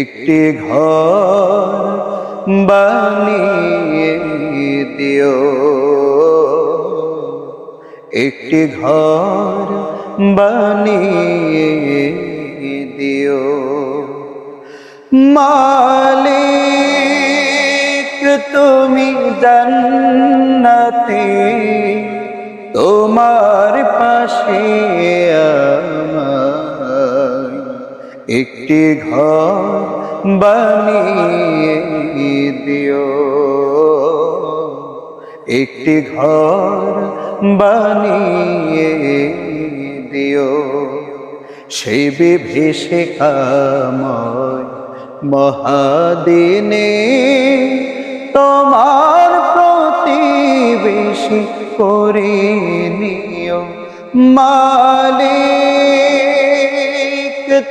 একটি ঘর বানিয়ে দিও, একটি ঘর বানিয়ে দিও। মালিক তুমি জান্নাতে তোমার পাশে আমায় একটি ঘর বানিয়ে দিও, একটি ঘর বানিয়ে দিও। সেই বিভীষিকাময় মহাদিনে তোমার প্রতিবেশী করে নিও। মালিক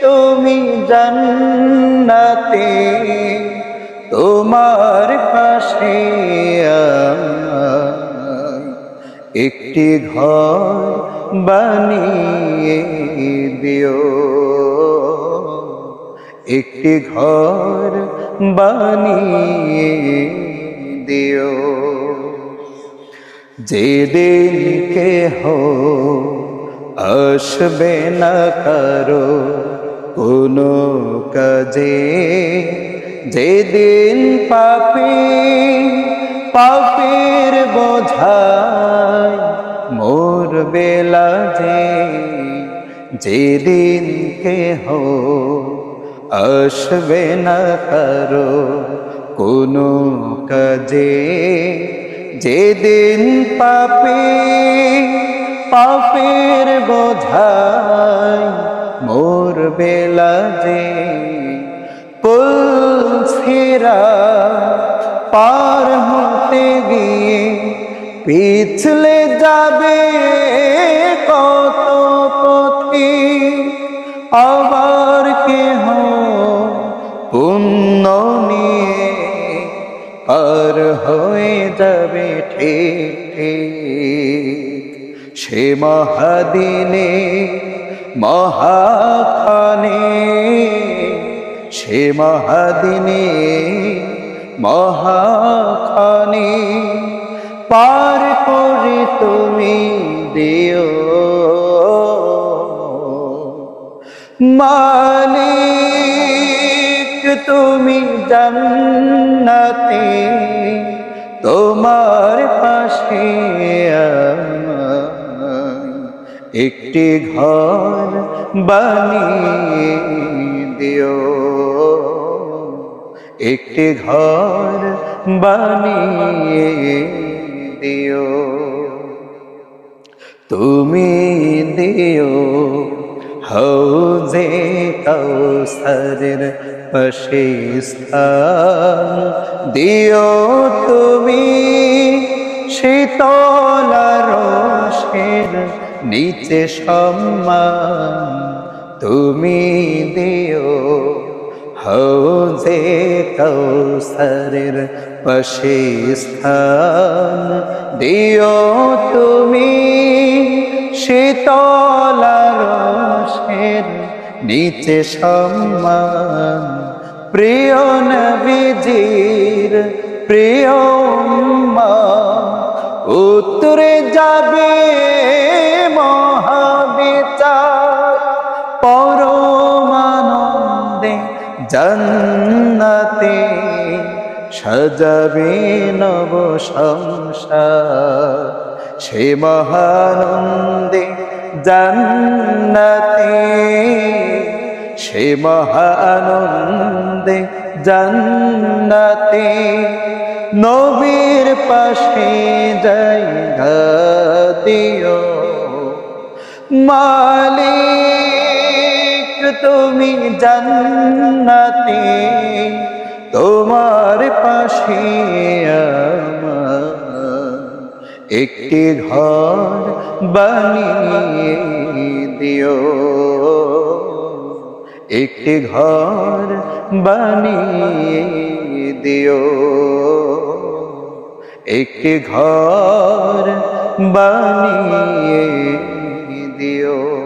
তুমি জান্নাতে তোমার পাশে আমায় একটি ঘর বানিয়ে দিও, একটি ঘর বানিয়ে দিও। যেদিন কেহ আসবে না কারো কোনো কাজে, যেদিন পাপের বোঝায় মরবে লাজে, যেদিন কেহ আসবে না কারো কোনো কাজে, যেদিন পাপের বোঝায় মরবে লাজে, সিরাত পার হতে গিয়ে পিছলে যাবে কত পথে, আবার কেহ পুণ্য নিয়ে পার হয়ে যাবে ঠিক ঠিক। সে মহাদিনে মহাক্ষণে, সে মহাদিনে মহাক্ষণে পার করে তুমি দিও। মালিক তুমি জান্নাতে তোমার পাশে আমায় একটি ঘর বানিয়ে দিও, একটি ঘর বানিয়ে দিও। তুমি দিও হাউজে কাউসারের পাশে স্থান, দিও তুমি শীতল রোষের নিচে সম্মান, তুমি দিও হাউজে কাউসারের পাশে স্থান, দিও তুমি শীতল রোষের নিচে সম্মান। প্রিয় নবীজির প্রিয় উম্মত উত্তরে যাবে মহাবিচার, পরমানন্দে জান্নাতে সাজাবে নব সংসার। সে মহানন্দে জান্নাতে, সে মহানন্দে জান্নাতে নবীর পাশে জায়গা দিও। মালিক তুমি জান্নাতে তোমার পাশে আমায় একটি ঘর বানিয়ে দিও, একটি ঘর বানিয়ে দিও, একটি ঘর বানিয়ে দিও।